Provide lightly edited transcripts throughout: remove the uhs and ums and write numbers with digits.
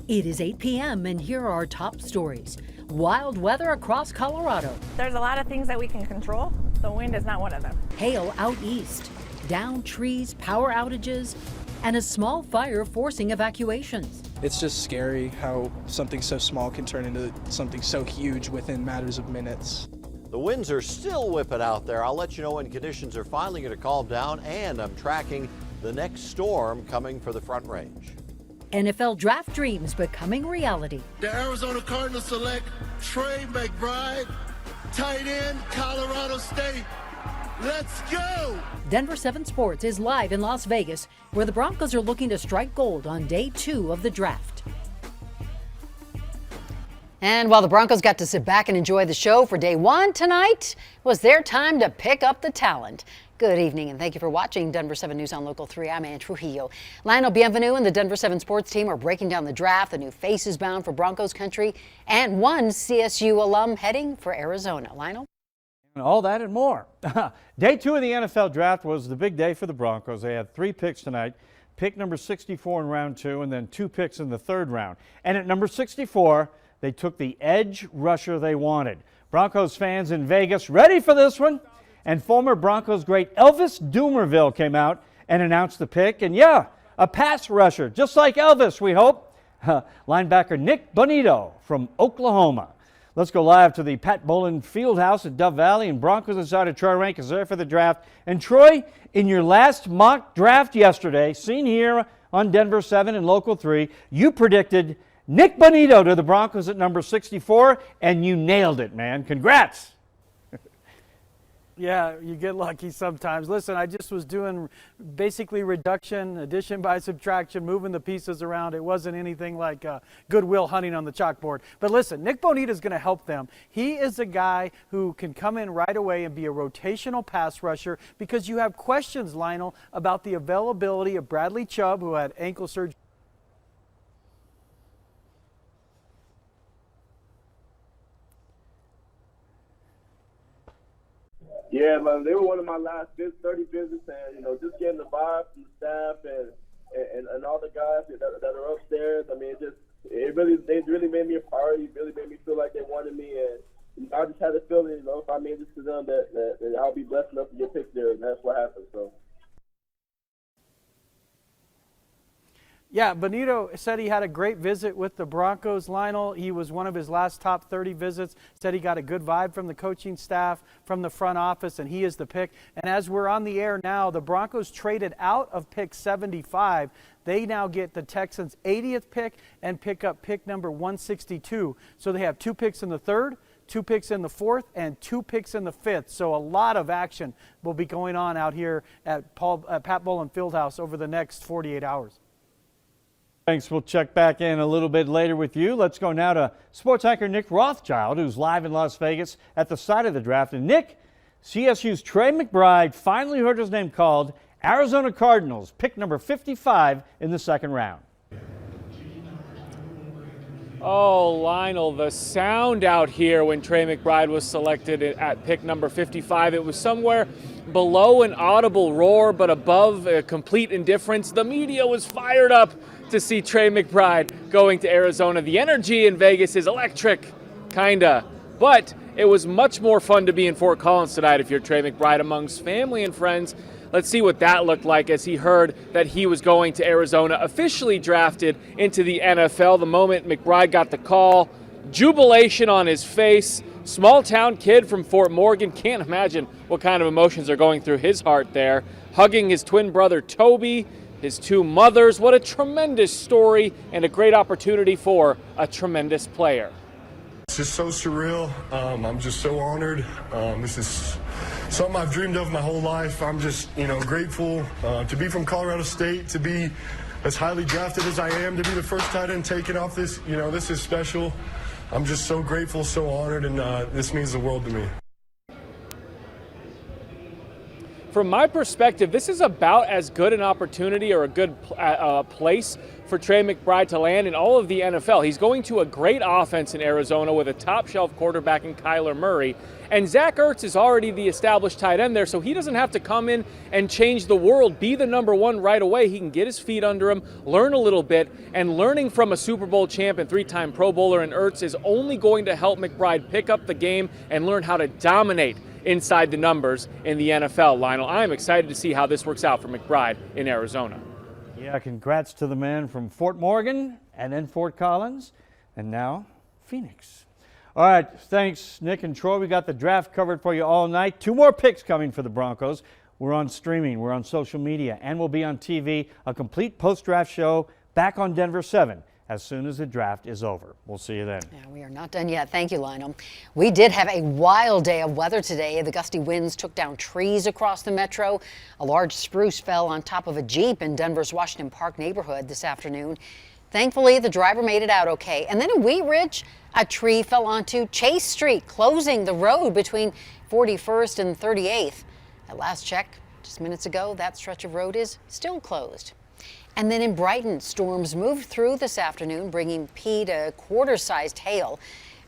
It is 8 p.m. and here are our top stories. Wild weather across Colorado. There's a lot of things that we can control. The wind is not one of them. Hail out east, downed trees, power outages, and a small fire forcing evacuations. It's just scary how something so small can turn into something so huge within matters of minutes. The winds are still whipping out there. I'll let you know when conditions are finally going to calm down, and I'm tracking the next storm coming for the Front Range. NFL Draft dreams becoming reality. The Arizona Cardinals select Trey McBride, tight end, Colorado State. Let's go! Denver 7 Sports is live in Las Vegas, where the Broncos are looking to strike gold on day 2 of the draft. And while the Broncos got to sit back and enjoy the show for day 1 tonight, it was their time to pick up the talent. Good evening and thank you for watching Denver 7 News on Local 3. I'm Ann Trujillo. Lionel Bienvenu and the Denver 7 Sports team are breaking down the draft, the new faces bound for Broncos country, and one CSU alum heading for Arizona. Lionel? All that and more. Day 2 of the NFL Draft was the big day for the Broncos. They had 3 picks tonight. Pick number 64 in round 2 and then 2 picks in the 3rd round. And at number 64, they took the edge rusher they wanted. Broncos fans in Vegas ready for this one? And former Broncos great Elvis Dumervil came out and announced the pick. And yeah, a pass rusher, just like Elvis, we hope. Linebacker Nick Bonito from Oklahoma. Let's go live to the Pat Bolin Fieldhouse at Dove Valley, and Broncos insider Troy Rank is there for the draft. And Troy, in your last mock draft yesterday, seen here on Denver 7 and Local 3, you predicted Nick Bonito to the Broncos at number 64, and you nailed it, man. Congrats. Yeah, you get lucky sometimes. Listen, I just was doing basically reduction, addition by subtraction, moving the pieces around. It wasn't anything like Goodwill Hunting on the chalkboard. But listen, Nick Bonito is going to help them. He is a guy who can come in right away and be a rotational pass rusher because you have questions, Lionel, about the availability of Bradley Chubb, who had ankle surgery. Yeah, man, they were one of my last 30 visits, and just getting the vibe from the staff and all the guys that are upstairs. I mean, they really made me a priority. It really made me feel like they wanted me, and I just had a feeling, if I made this to them, that I'll be blessed enough to get picked there, and that's what happened. So. Yeah, Bonito said he had a great visit with the Broncos, Lionel. He was one of his last top 30 visits, said he got a good vibe from the coaching staff, from the front office, and he is the pick. And as we're on the air now, the Broncos traded out of pick 75. They now get the Texans' 80th pick and pick up pick number 162. So they have 2 picks in the 3rd, 2 picks in the 4th, and 2 picks in the 5th. So a lot of action will be going on out here at Pat Bolin Fieldhouse over the next 48 hours. Thanks. We'll check back in a little bit later with you. Let's go now to sports anchor Nick Rothschild, who's live in Las Vegas at the site of the draft. And Nick, CSU's Trey McBride finally heard his name called. Arizona Cardinals, pick number 55 in the 2nd round. Oh, Lionel, the sound out here when Trey McBride was selected at pick number 55. It was somewhere below an audible roar, but above a complete indifference. The media was fired up to see Trey McBride going to Arizona. The energy in Vegas is electric, kinda. But it was much more fun to be in Fort Collins tonight if you're Trey McBride amongst family and friends. Let's see what that looked like as he heard that he was going to Arizona, officially drafted into the NFL. The moment McBride got the call, jubilation on his face. Small town kid from Fort Morgan, can't imagine what kind of emotions are going through his heart there. Hugging his twin brother Toby, his 2 mothers. What a tremendous story and a great opportunity for a tremendous player. It's just so surreal. I'm just so honored. This is something I've dreamed of my whole life. I'm just, grateful to be from Colorado State, to be as highly drafted as I am, to be the first tight end taken off this. This is special. I'm just so grateful, so honored, and this means the world to me. from my perspective, this is about as good an opportunity or a good place for Trey McBride to land in all of the NFL. He's going to a great offense in Arizona with a top-shelf quarterback in Kyler Murray. And Zach Ertz is already the established tight end there, so he doesn't have to come in and change the world, be the number one right away. He can get his feet under him, learn a little bit, and learning from a Super Bowl champ and three-time Pro Bowler in Ertz is only going to help McBride pick up the game and learn how to dominate inside the numbers in the NFL. Lionel, I'm excited to see how this works out for McBride in Arizona. Yeah, congrats to the man from Fort Morgan and then Fort Collins and now Phoenix. All right, thanks, Nick and Troy. We got the draft covered for you all night. 2 more picks coming for the Broncos. We're on streaming, we're on social media, and we'll be on TV. A complete post-draft show back on Denver 7 as soon as the draft is over. We'll see you then. Yeah, we are not done yet. Thank you, Lionel. We did have a wild day of weather today. The gusty winds took down trees across the metro. A large spruce fell on top of a Jeep in Denver's Washington Park neighborhood this afternoon. Thankfully, the driver made it out okay. And then in Wheat Ridge, a tree fell onto Chase Street, closing the road between 41st and 38th. At last check, just minutes ago, that stretch of road is still closed. And then in Brighton, storms moved through this afternoon, bringing Pete a quarter-sized hail.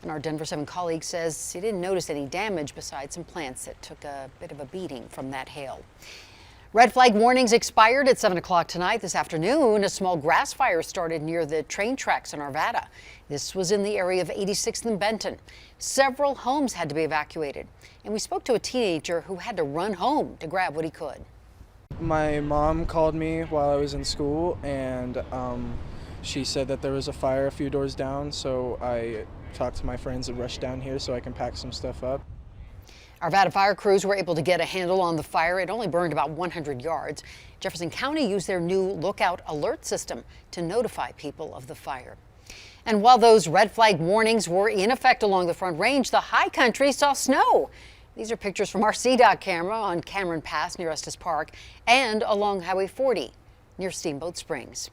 And our Denver 7 colleague says he didn't notice any damage besides some plants that took a bit of a beating from that hail. Red flag warnings expired at 7 o'clock tonight. This afternoon, a small grass fire started near the train tracks in Arvada. This was in the area of 86th and Benton. Several homes had to be evacuated. And we spoke to a teenager who had to run home to grab what he could. My mom called me while I was in school, and she said that there was a fire a few doors down, so I talked to my friends and rushed down here so I can pack some stuff up. Arvada fire crews were able to get a handle on the fire. It only burned about 100 yards. Jefferson County used their new lookout alert system to notify people of the fire. And while those red flag warnings were in effect along the Front Range, the high country saw snow. These are pictures from our CDOT camera on Cameron Pass near Estes Park and along Highway 40 near Steamboat Springs.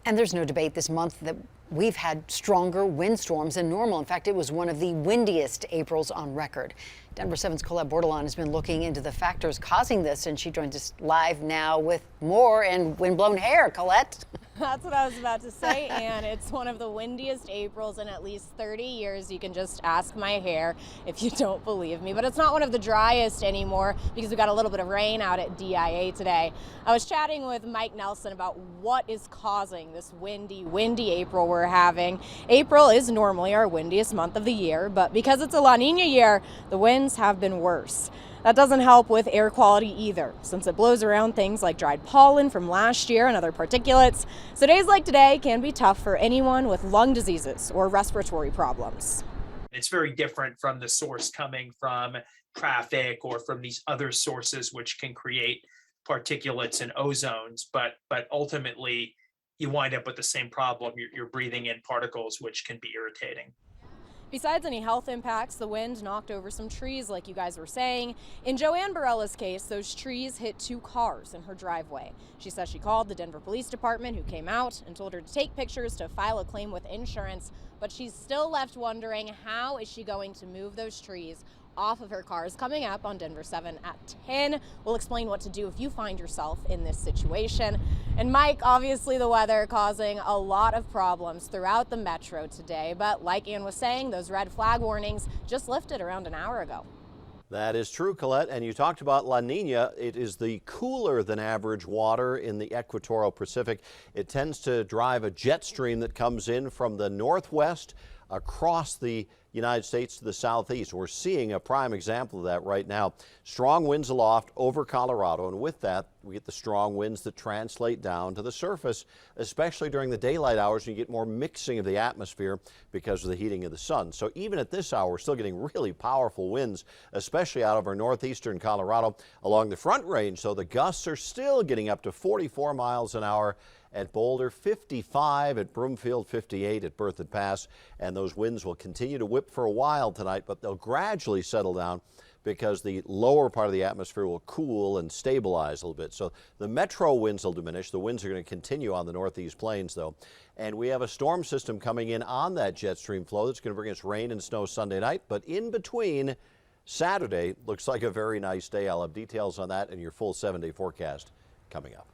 And there's no debate this month that we've had stronger windstorms than normal. In fact, it was one of the windiest Aprils on record. Denver 7's Colette Bordelon has been looking into the factors causing this, and she joins us live now with more and windblown hair. Colette? That's what I was about to say, and it's one of the windiest Aprils in at least 30 years. You can just ask my hair if you don't believe me. But it's not one of the driest anymore because we got a little bit of rain out at DIA today. I was chatting with Mike Nelson about what is causing this windy April we're having. April is normally our windiest month of the year, but because it's a La Nina year, the winds have been worse. That doesn't help with air quality either, since it blows around things like dried pollen from last year and other particulates. So days like today can be tough for anyone with lung diseases or respiratory problems. It's very different from the source coming from traffic or from these other sources which can create particulates and ozones, but ultimately you wind up with the same problem. You're breathing in particles which can be irritating. Besides any health impacts, the wind knocked over some trees, like you guys were saying. In Joanne Barella's case, those trees hit 2 cars in her driveway. She says she called the Denver Police Department, who came out and told her to take pictures to file a claim with insurance, but she's still left wondering how is she going to move those trees off of her cars. Coming up on Denver 7 at 10. We'll explain what to do if you find yourself in this situation. And Mike, obviously the weather causing a lot of problems throughout the metro today, but like Ann was saying, those red flag warnings just lifted around an hour ago. That is true, Colette. And you talked about La Nina. It is the cooler than average water in the equatorial Pacific. It tends to drive a jet stream that comes in from the northwest across the United States to the southeast. We're seeing a prime example of that right now. Strong winds aloft over Colorado, and with that we get the strong winds that translate down to the surface, especially during the daylight hours. You get more mixing of the atmosphere because of the heating of the sun. So even at this hour, we're still getting really powerful winds, especially out of our northeastern Colorado along the Front Range. So the gusts are still getting up to 44 miles an hour at Boulder, 55 at Broomfield, 58 at Berthoud Pass, and those winds will continue to whip for a while tonight, but they'll gradually settle down because the lower part of the atmosphere will cool and stabilize a little bit. So the metro winds will diminish. The winds are going to continue on the northeast plains, though. And we have a storm system coming in on that jet stream flow that's going to bring us rain and snow Sunday night, but in between, Saturday looks like a very nice day. I'll have details on that in your full 7-day forecast coming up.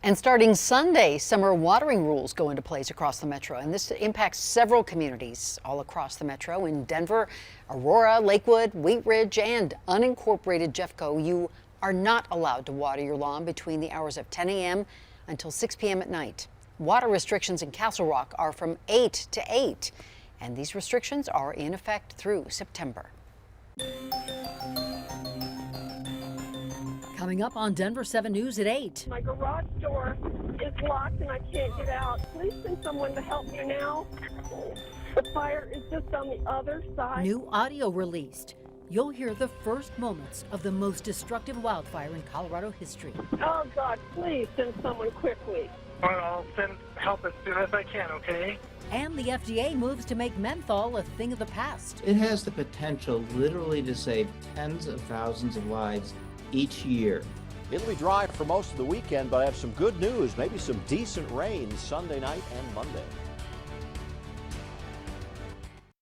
And starting Sunday, summer watering rules go into place across the metro, and this impacts several communities all across the metro. In Denver, Aurora, Lakewood, Wheat Ridge, and unincorporated Jeffco, you are not allowed to water your lawn between the hours of 10 a.m. until 6 p.m. at night. Water restrictions in Castle Rock are from 8 to 8, and these restrictions are in effect through September. Coming up on Denver 7 News at 8. My garage door is locked and I can't get out. Please send someone to help me now. The fire is just on the other side. New audio released. You'll hear the first moments of the most destructive wildfire in Colorado history. Oh, God, please send someone quickly. I'll send help as soon as I can, okay? And the FDA moves to make menthol a thing of the past. It has the potential literally to save tens of thousands of lives each year. It'll be dry for most of the weekend, but I have some good news, maybe some decent rain Sunday night and Monday.